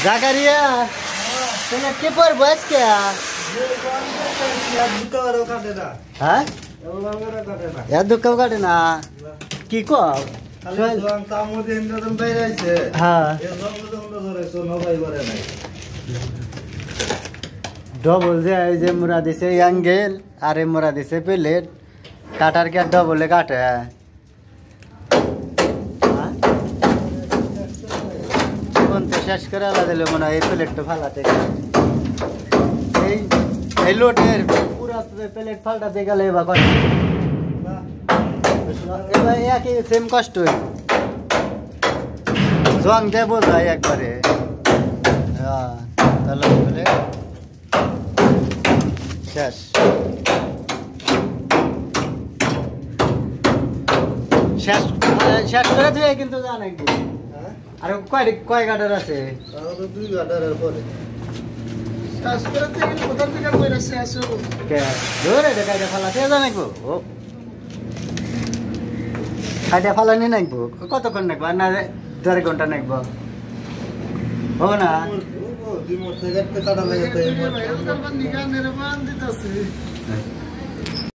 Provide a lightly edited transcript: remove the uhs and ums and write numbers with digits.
জাকারিয়া তুমি কি পড়বো আজকে? হ্যাঁ এর দুঃখও কাটে না কি কও? ডবল যে মুরা দিছে অ্যাঙ্গেল আর মুরা দিছে প্লেট কাটার কি আর ডবলে কাটে? শেষ করে আলাদা দিলে মনে হয় এই প্লেটটা ফালাতে এই লোটের পুরা প্লেট ফাল্টাতে গেলে এবার কষ্ট এবার একই সেম কষ্ট জং দিয়ে বোঝায় একবারে। হ্যাঁ তাহলে বলে শেষ। শেষ শেষ করে দিয়ে কিন্তু জানে কি আর কয় গাটার আছে? দুই গাটার পরে ফালানি নাকবো কতক্ষণ নাকবো আর না 1.5 ঘন্টা নাকবো হো না।